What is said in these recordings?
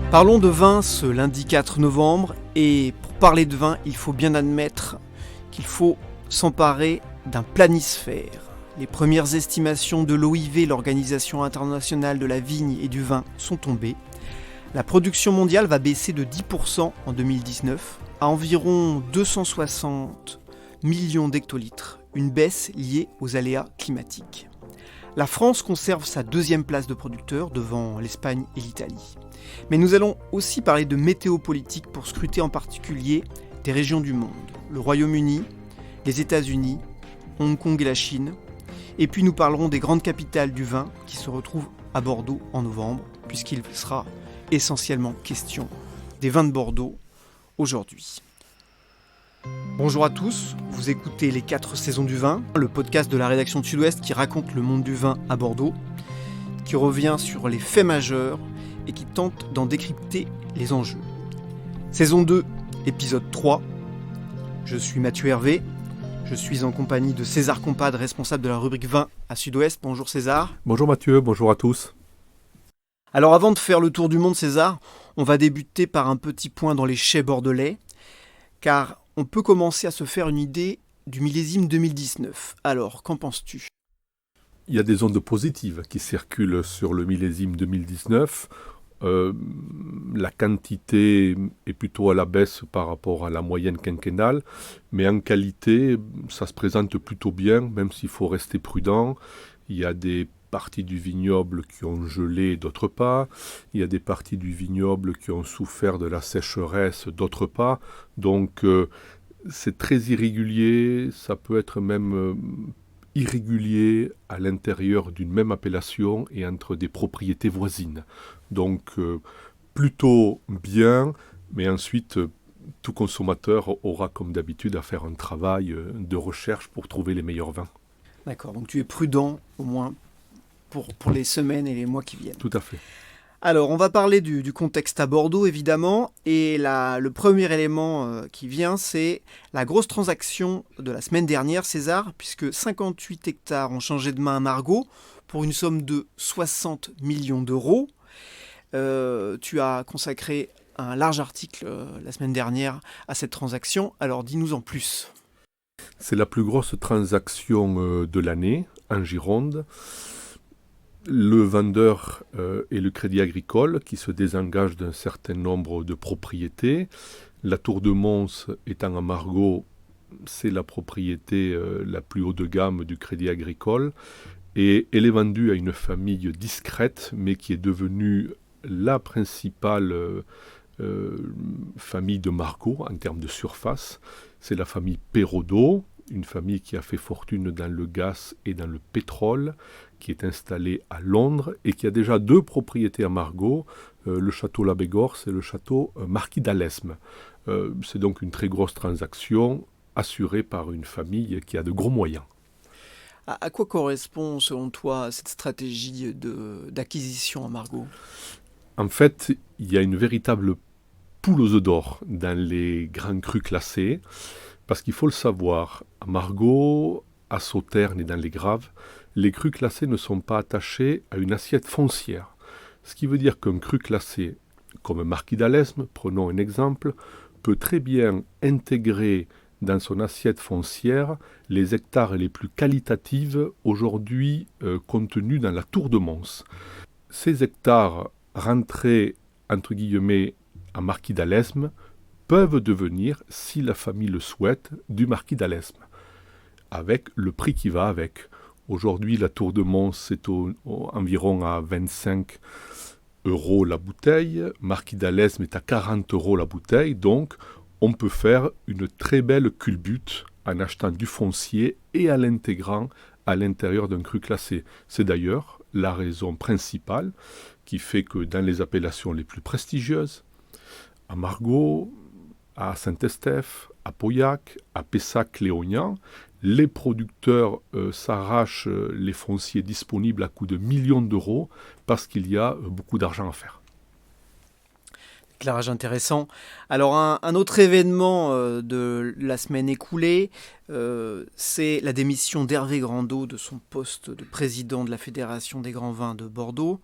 Parlons de vin ce lundi 4 novembre, et pour parler de vin, il faut bien admettre qu'il faut s'emparer d'un planisphère. Les premières estimations de l'OIV, l'Organisation internationale de la vigne et du vin, sont tombées. La production mondiale va baisser de 10% en 2019 à environ 260 millions d'hectolitres, une baisse liée aux aléas climatiques. La France conserve sa deuxième place de producteur devant l'Espagne et l'Italie. Mais nous allons aussi parler de météopolitique pour scruter en particulier des régions du monde, le Royaume-Uni, les États-Unis, Hong Kong et la Chine. Et puis nous parlerons des grandes capitales du vin qui se retrouvent à Bordeaux en novembre, puisqu'il sera essentiellement question des vins de Bordeaux aujourd'hui. Bonjour à tous, vous écoutez Les 4 saisons du vin, le podcast de la rédaction de Sud-Ouest qui raconte le monde du vin à Bordeaux, qui revient sur les faits majeurs et qui tente d'en décrypter les enjeux. Saison 2, épisode 3. Je suis Mathieu Hervé, je suis en compagnie de César Compadre, responsable de la rubrique vin à Sud-Ouest. Bonjour César. Bonjour Mathieu, bonjour à tous. Alors avant de faire le tour du monde César, on va débuter par un petit point dans les chais bordelais, car on peut commencer à se faire une idée du millésime 2019. Alors, qu'en penses-tu ? Il y a des ondes positives qui circulent sur le millésime 2019. La quantité est plutôt à la baisse par rapport à la moyenne quinquennale, mais en qualité, ça se présente plutôt bien, même s'il faut rester prudent. Il y a des parties du vignoble qui ont gelé, d'autres pas. Il y a des parties du vignoble qui ont souffert de la sécheresse, d'autres pas. Donc, c'est très irrégulier. Ça peut être même irrégulier à l'intérieur d'une même appellation et entre des propriétés voisines. Donc, plutôt bien, mais ensuite, tout consommateur aura comme d'habitude à faire un travail de recherche pour trouver les meilleurs vins. D'accord, donc tu es prudent au moins pour les semaines et les mois qui viennent. Tout à fait. Alors, on va parler du contexte à Bordeaux, évidemment. Et le premier élément qui vient, c'est la grosse transaction de la semaine dernière, César, puisque 58 hectares ont changé de main à Margaux pour une somme de 60 millions d'euros. Tu as consacré un large article la semaine dernière à cette transaction. Alors, dis-nous en plus. C'est la plus grosse transaction de l'année en Gironde. Le vendeur est le Crédit Agricole qui se désengage d'un certain nombre de propriétés. La Tour de Mons étant à Margaux, c'est la propriété la plus haut de gamme du Crédit Agricole. Et elle est vendue à une famille discrète, mais qui est devenue la principale famille de Margaux en termes de surface. C'est la famille Perraudot, une famille qui a fait fortune dans le gaz et dans le pétrole, qui est installée à Londres et qui a déjà 2 propriétés à Margaux, le château Labégorce et le château Marquis d'Alesme. C'est donc une très grosse transaction assurée par une famille qui a de gros moyens. À quoi correspond, selon toi, cette stratégie d'acquisition à Margaux ? En fait, il y a une véritable poule aux œufs d'or dans les grands crus classés, parce qu'il faut le savoir, à Margaux, à Sauternes et dans les Graves, les crus classés ne sont pas attachés à une assiette foncière. Ce qui veut dire qu'un cru classé, comme Marquis d'Alesme, prenons un exemple, peut très bien intégrer dans son assiette foncière les hectares les plus qualitatifs aujourd'hui contenus dans la Tour de Mons. Ces hectares rentrés, entre guillemets, à Marquis d'Alesme, peuvent devenir, si la famille le souhaite, du Marquis d'Alesme, avec le prix qui va avec. Aujourd'hui, la Tour de Mons est environ à 25 € la bouteille, Marquis d'Alesme est à 40 € la bouteille, donc on peut faire une très belle culbute en achetant du foncier et en l'intégrant à l'intérieur d'un cru classé. C'est d'ailleurs la raison principale qui fait que dans les appellations les plus prestigieuses, à Margaux, à Saint-Estèphe, à Pauillac, à Pessac-Léognan, les producteurs s'arrachent les fonciers disponibles à coût de millions d'euros parce qu'il y a beaucoup d'argent à faire. Éclairage intéressant. Alors un autre événement de la semaine écoulée, c'est la démission d'Hervé Grandot de son poste de président de la Fédération des grands vins de Bordeaux.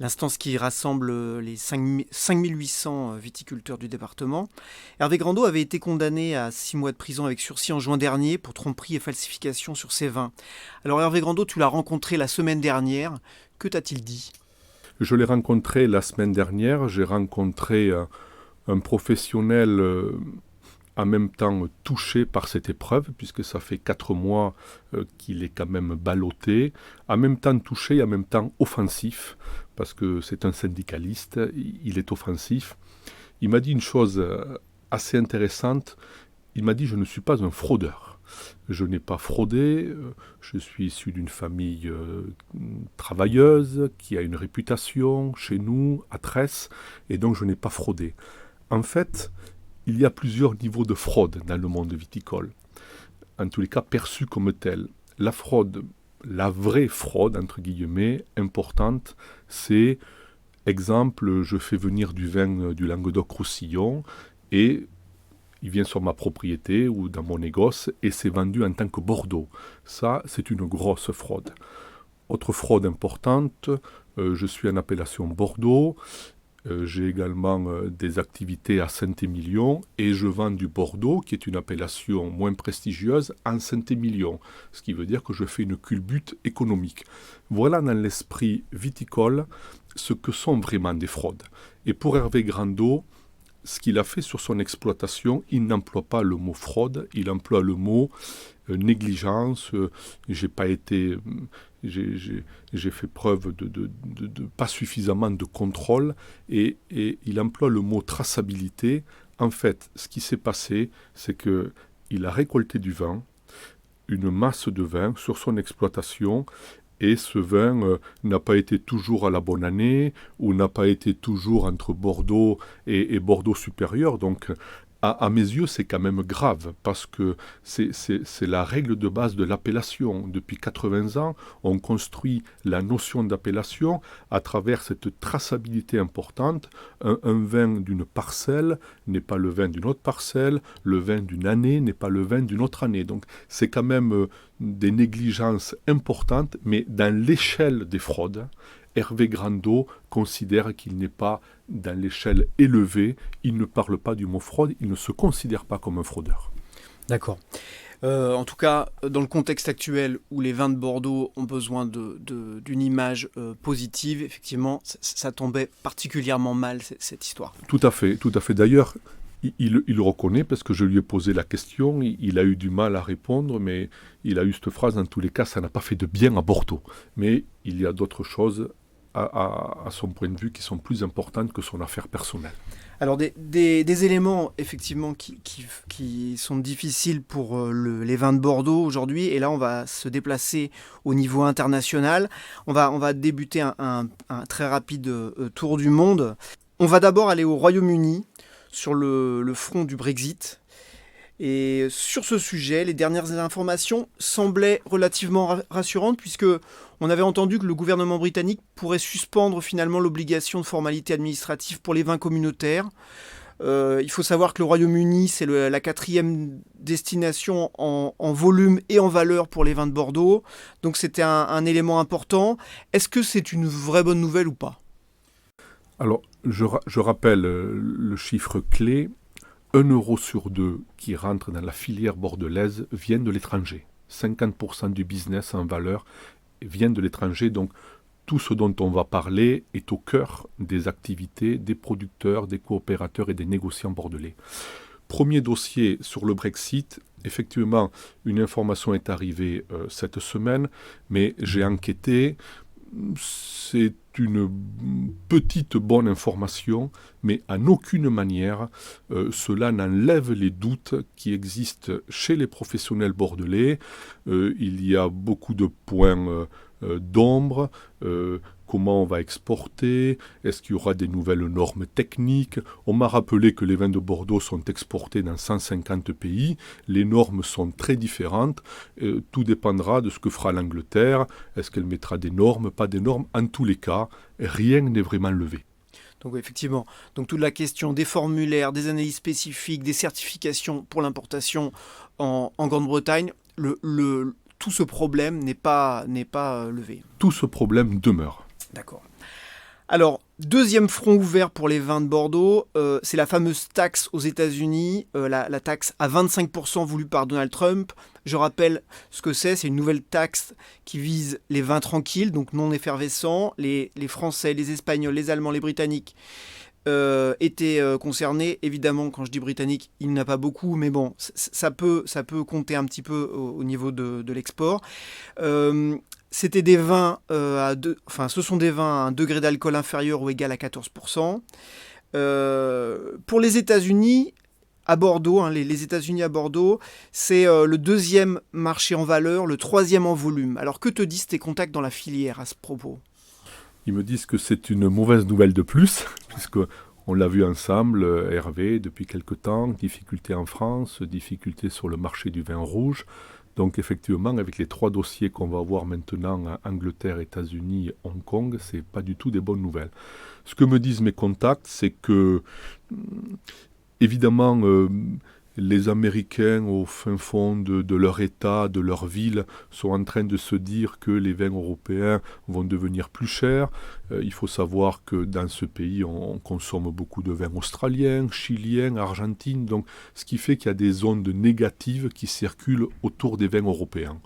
l'instance qui rassemble les 5800 viticulteurs du département. Hervé Grandeau avait été condamné à 6 mois de prison avec sursis en juin dernier pour tromperie et falsification sur ses vins. Alors Hervé Grandeau, tu l'as rencontré la semaine dernière. Que t'a-t-il dit ? Je l'ai rencontré la semaine dernière. J'ai rencontré un professionnel en même temps touché par cette épreuve, puisque ça fait 4 mois qu'il est quand même ballotté, en même temps touché et en même temps offensif, parce que c'est un syndicaliste, il est offensif. Il m'a dit une chose assez intéressante, il m'a dit « je ne suis pas un fraudeur ». Je n'ai pas fraudé, je suis issu d'une famille travailleuse, qui a une réputation chez nous, à Tresse, et donc je n'ai pas fraudé. En fait, il y a plusieurs niveaux de fraude dans le monde viticole, en tous les cas perçus comme tels. La fraude, la vraie fraude, entre guillemets, importante, c'est, exemple, je fais venir du vin du Languedoc-Roussillon et il vient sur ma propriété ou dans mon négoce et c'est vendu en tant que Bordeaux. Ça, c'est une grosse fraude. Autre fraude importante, je suis en appellation Bordeaux. J'ai également des activités à Saint-Émilion et je vends du Bordeaux, qui est une appellation moins prestigieuse, en Saint-Émilion, ce qui veut dire que je fais une culbute économique. Voilà dans l'esprit viticole ce que sont vraiment des fraudes. Et pour Hervé Grandeau, ce qu'il a fait sur son exploitation, il n'emploie pas le mot fraude, il emploie le mot négligence. J'ai fait preuve de pas suffisamment de contrôle et il emploie le mot traçabilité. En fait, ce qui s'est passé, c'est qu'il a récolté du vin, une masse de vin sur son exploitation. Et ce vin n'a pas été toujours à la bonne année, ou n'a pas été toujours entre Bordeaux et Bordeaux supérieur. Donc, à mes yeux, c'est quand même grave, parce que c'est la règle de base de l'appellation. Depuis 80 ans, on construit la notion d'appellation à travers cette traçabilité importante. Un vin d'une parcelle n'est pas le vin d'une autre parcelle, le vin d'une année n'est pas le vin d'une autre année. Donc c'est quand même des négligences importantes, mais dans l'échelle des fraudes, Hervé Grandeau considère qu'il n'est pas dans l'échelle élevée, il ne parle pas du mot fraude, il ne se considère pas comme un fraudeur. D'accord. En tout cas, dans le contexte actuel où les vins de Bordeaux ont besoin d'une image positive, effectivement, ça tombait particulièrement mal, cette histoire. Tout à fait, tout à fait. D'ailleurs, il le reconnaît parce que je lui ai posé la question, il a eu du mal à répondre, mais il a eu cette phrase, en tous les cas, ça n'a pas fait de bien à Bordeaux. Mais il y a d'autres choses à son point de vue qui sont plus importantes que son affaire personnelle. Alors des éléments effectivement qui sont difficiles pour les vins de Bordeaux aujourd'hui, et là on va se déplacer au niveau international. On va débuter un très rapide tour du monde. On va d'abord aller au Royaume-Uni sur le front du Brexit. Et sur ce sujet, les dernières informations semblaient relativement rassurantes, puisque on avait entendu que le gouvernement britannique pourrait suspendre finalement l'obligation de formalité administrative pour les vins communautaires. Il faut savoir que le Royaume-Uni, c'est la 4e destination en volume et en valeur pour les vins de Bordeaux. Donc c'était un élément important. Est-ce que c'est une vraie bonne nouvelle ou pas ? Alors, je rappelle le chiffre clé. 1 euro sur 2 qui rentre dans la filière bordelaise vient de l'étranger. 50% du business en valeur vient de l'étranger. Donc, tout ce dont on va parler est au cœur des activités des producteurs, des coopérateurs et des négociants bordelais. Premier dossier sur le Brexit. Effectivement, une information est arrivée cette semaine, mais j'ai enquêté. C'est une petite bonne information, mais en aucune manière cela n'enlève les doutes qui existent chez les professionnels bordelais. Il y a beaucoup de points d'ombre. Comment on va exporter? Est-ce qu'il y aura des nouvelles normes techniques? On m'a rappelé que les vins de Bordeaux sont exportés dans 150 pays. Les normes sont très différentes. Tout dépendra de ce que fera l'Angleterre. Est-ce qu'elle mettra des normes, pas des normes? En tous les cas, rien n'est vraiment levé. Donc effectivement, toute la question des formulaires, des analyses spécifiques, des certifications pour l'importation en Grande-Bretagne, tout ce problème n'est pas levé. Tout ce problème demeure. D'accord. Alors, deuxième front ouvert pour les vins de Bordeaux, c'est la fameuse taxe aux États-Unis, la taxe à 25% voulue par Donald Trump. Je rappelle ce que c'est une nouvelle taxe qui vise les vins tranquilles, donc non effervescents. Les Français, les Espagnols, les Allemands, les Britanniques étaient concernés. Évidemment, quand je dis britannique, il n'y en a pas beaucoup, mais bon, ça peut compter un petit peu au niveau de l'export. C'était des vins ce sont des vins à un degré d'alcool inférieur ou égal à 14%. Pour les États-Unis, à Bordeaux, les États-Unis à Bordeaux, c'est le deuxième marché en valeur, le troisième en volume. Alors que te disent tes contacts dans la filière à ce propos ? Ils me disent que c'est une mauvaise nouvelle de plus, puisque on l'a vu ensemble, Hervé, depuis quelque temps, difficultés en France, difficultés sur le marché du vin rouge. Donc effectivement, avec les 3 dossiers qu'on va avoir maintenant, Angleterre, États-Unis, Hong Kong, c'est pas du tout des bonnes nouvelles. Ce que me disent mes contacts, c'est que, évidemment, les Américains, au fin fond de leur État, de leur ville, sont en train de se dire que les vins européens vont devenir plus chers. Il faut savoir que dans ce pays, on consomme beaucoup de vins australiens, chiliens, argentines, donc ce qui fait qu'il y a des ondes négatives qui circulent autour des vins européens.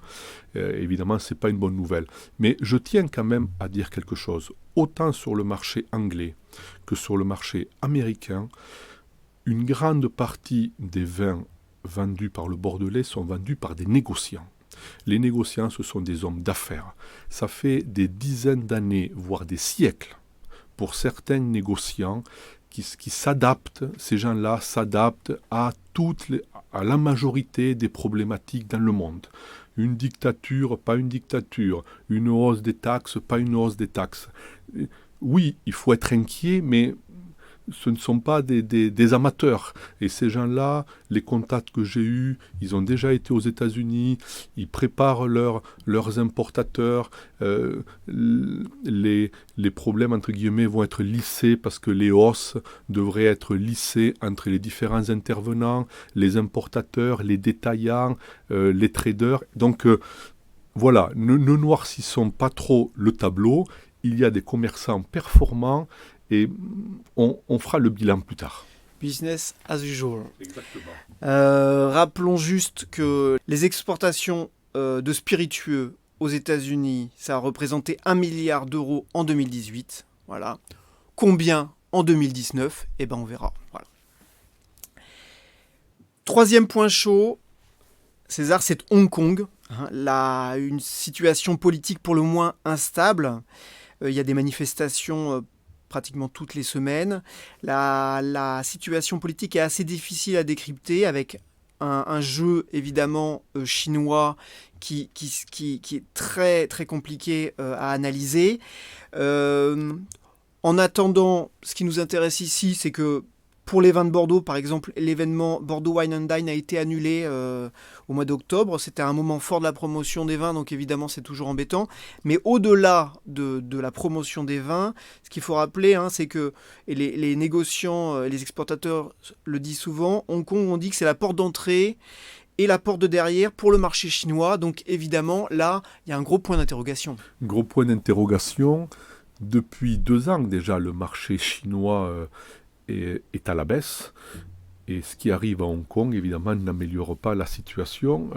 Évidemment, ce n'est pas une bonne nouvelle. Mais je tiens quand même à dire quelque chose. Autant sur le marché anglais que sur le marché américain, une grande partie des vins vendus par le Bordelais sont vendus par des négociants. Les négociants, ce sont des hommes d'affaires. Ça fait des dizaines d'années, voire des siècles, pour certains négociants qui s'adaptent, ces gens-là s'adaptent à la majorité des problématiques dans le monde. Une dictature, pas une dictature. Une hausse des taxes, pas une hausse des taxes. Oui, il faut être inquiet, mais ce ne sont pas des amateurs. Et ces gens-là, les contacts que j'ai eus, ils ont déjà été aux États-Unis, ils préparent leurs importateurs, les problèmes, entre guillemets, vont être lissés parce que les hausses devraient être lissées entre les différents intervenants, les importateurs, les détaillants, les traders. Donc voilà, ne noircissons pas trop le tableau. Il y a des commerçants performants et on fera le bilan plus tard. Business as usual. Exactement. Rappelons juste que les exportations de spiritueux aux États-Unis, ça a représenté 1 milliard d'euros en 2018. Voilà. Combien en 2019 ? Eh ben on verra. Voilà. Troisième point chaud, César, c'est Hong Kong. Une situation politique pour le moins instable. Il y a des manifestations pratiquement toutes les semaines. La situation politique est assez difficile à décrypter avec un jeu évidemment chinois qui est très, très compliqué à analyser. En attendant, ce qui nous intéresse ici, c'est que pour les vins de Bordeaux, par exemple, l'événement Bordeaux Wine and Dine a été annulé au mois d'octobre. C'était un moment fort de la promotion des vins, donc évidemment c'est toujours embêtant. Mais au-delà de la promotion des vins, ce qu'il faut rappeler, c'est que et les négociants, les exportateurs le disent souvent, Hong Kong, on dit que c'est la porte d'entrée et la porte de derrière pour le marché chinois. Donc évidemment, là, il y a un gros point d'interrogation. Gros point d'interrogation. Depuis 2 ans déjà, le marché chinois est à la baisse. Et ce qui arrive à Hong Kong, évidemment, n'améliore pas la situation.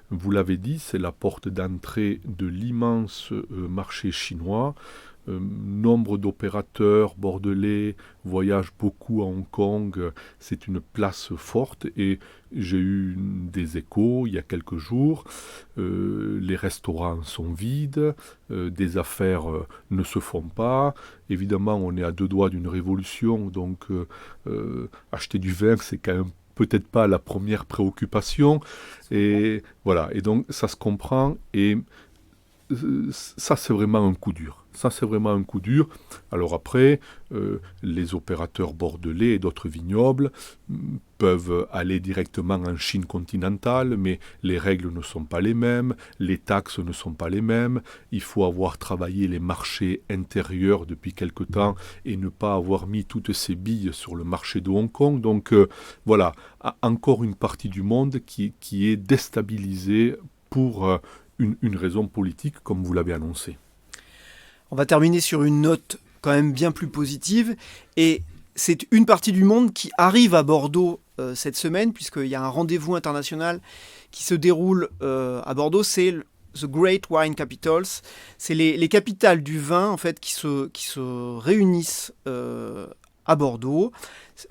Vous l'avez dit, c'est la porte d'entrée de l'immense marché chinois. Nombre d'opérateurs bordelais voyagent beaucoup à Hong Kong. C'est une place forte et j'ai eu des échos il y a quelques jours. Les restaurants sont vides, des affaires ne se font pas. Évidemment, on est à 2 doigts d'une révolution, donc acheter du vin, c'est quand même peut-être pas la première préoccupation. Et voilà, et donc ça se comprend et ça c'est vraiment un coup dur. Ça, c'est vraiment un coup dur. Alors après, les opérateurs bordelais et d'autres vignobles peuvent aller directement en Chine continentale, mais les règles ne sont pas les mêmes, les taxes ne sont pas les mêmes. Il faut avoir travaillé les marchés intérieurs depuis quelque temps et ne pas avoir mis toutes ses billes sur le marché de Hong Kong. Donc voilà, encore une partie du monde qui est déstabilisée pour une raison politique, comme vous l'avez annoncé. On va terminer sur une note quand même bien plus positive. Et c'est une partie du monde qui arrive à Bordeaux cette semaine, puisqu'il y a un rendez-vous international qui se déroule à Bordeaux. C'est The Great Wine Capitals. C'est les capitales du vin en fait, qui se réunissent à Bordeaux.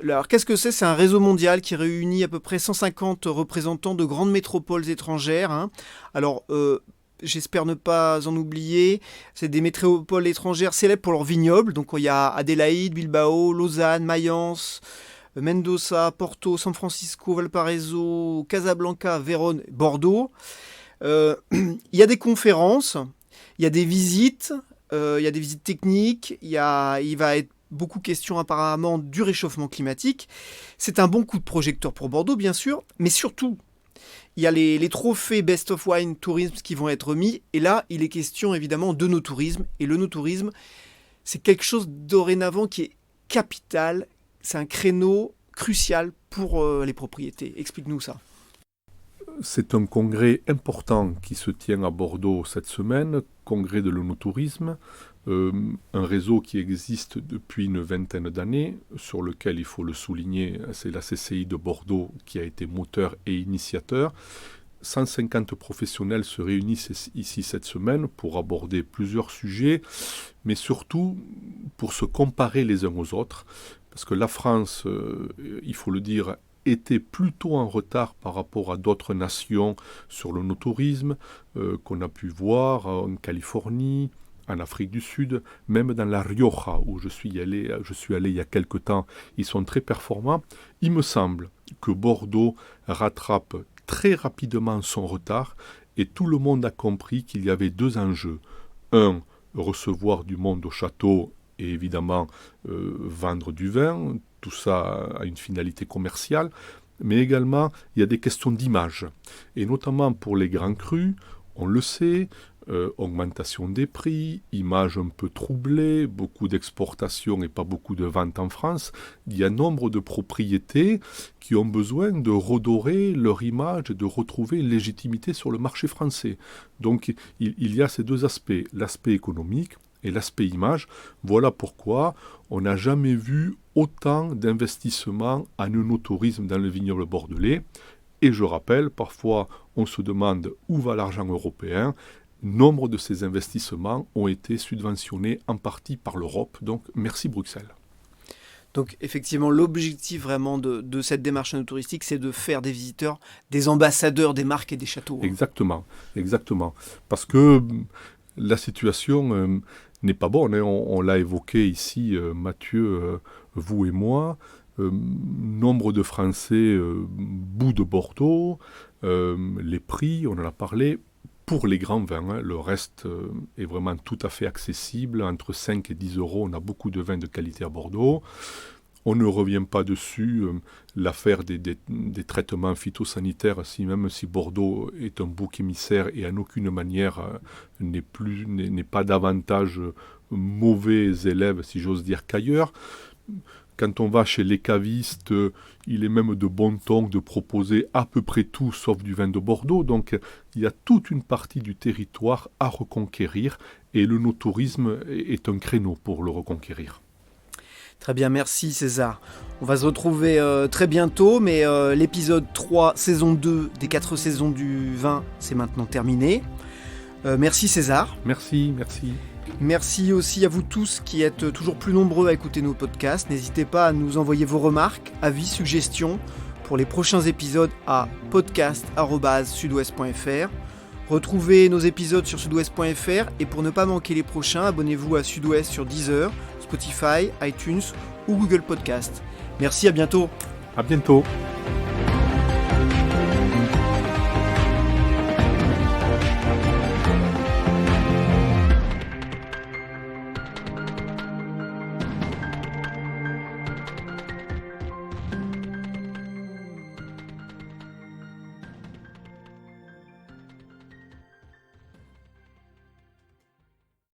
Alors, qu'est-ce que c'est ? C'est un réseau mondial qui réunit à peu près 150 représentants de grandes métropoles étrangères. Hein. Alors, j'espère ne pas en oublier. C'est des métropoles étrangères célèbres pour leurs vignobles. Donc, il y a Adélaïde, Bilbao, Lausanne, Mayence, Mendoza, Porto, San Francisco, Valparaiso, Casablanca, Vérone, Bordeaux. Il y a des conférences, il y a des visites, il y a des visites techniques, il va être beaucoup question apparemment du réchauffement climatique. C'est un bon coup de projecteur pour Bordeaux, bien sûr, mais surtout, il y a les trophées Best of Wine Tourism qui vont être remis. Et là, il est question évidemment de no-tourisme. Et le no-tourisme, c'est quelque chose dorénavant qui est capital. C'est un créneau crucial pour les propriétés. Explique-nous ça. C'est un congrès important qui se tient à Bordeaux cette semaine, congrès de l'onotourisme, un réseau qui existe depuis une vingtaine d'années, sur lequel, il faut le souligner, c'est la CCI de Bordeaux qui a été moteur et initiateur. 150 professionnels se réunissent ici cette semaine pour aborder plusieurs sujets, mais surtout pour se comparer les uns aux autres, parce que la France, il faut le dire, était plutôt en retard par rapport à d'autres nations sur le no-tourisme qu'on a pu voir en Californie, en Afrique du Sud, même dans la Rioja où je suis allé il y a quelque temps. Ils sont très performants. Il me semble que Bordeaux rattrape très rapidement son retard et tout le monde a compris qu'il y avait deux enjeux. Un, recevoir du monde au château et évidemment vendre du vin. Tout ça a une finalité commerciale, mais également il y a des questions d'image, et notamment pour les grands crus, on le sait, augmentation des prix, image un peu troublée, beaucoup d'exportations et pas beaucoup de ventes en France. Il y a nombre de propriétés qui ont besoin de redorer leur image et de retrouver une légitimité sur le marché français. Donc il y a ces deux aspects, l'aspect économique et l'aspect image. Voilà pourquoi on n'a jamais vu autant d'investissements en no-tourisme dans le vignoble bordelais. Et je rappelle, parfois on se demande où va l'argent européen. Nombre de ces investissements ont été subventionnés en partie par l'Europe. Donc merci Bruxelles. Donc effectivement, l'objectif vraiment de cette démarche no-touristique, c'est de faire des visiteurs des ambassadeurs des marques et des châteaux. Exactement. Parce que la situation n'est pas bonne. On l'a évoqué ici, Mathieu, vous et moi. Nombre de Français bout de Bordeaux, les prix, on en a parlé, pour les grands vins. Le reste est vraiment tout à fait accessible. Entre 5 et 10 euros, on a beaucoup de vins de qualité à Bordeaux. On ne revient pas dessus, l'affaire des traitements phytosanitaires, même si Bordeaux est un bouc émissaire et en aucune manière n'est pas davantage mauvais élève, si j'ose dire, qu'ailleurs. Quand on va chez les cavistes, il est même de bon ton de proposer à peu près tout sauf du vin de Bordeaux. Donc il y a toute une partie du territoire à reconquérir et le no-tourisme est un créneau pour le reconquérir. Très bien, merci César. On va se retrouver très bientôt, mais l'épisode 3, saison 2 des 4 saisons du vin, c'est maintenant terminé. Merci César. Merci. Merci aussi à vous tous qui êtes toujours plus nombreux à écouter nos podcasts. N'hésitez pas à nous envoyer vos remarques, avis, suggestions pour les prochains épisodes à podcast@sudouest.fr. Retrouvez nos épisodes sur sudouest.fr et pour ne pas manquer les prochains, abonnez-vous à Sud-Ouest sur Deezer, Spotify, iTunes ou Google Podcast. Merci, à bientôt. À bientôt.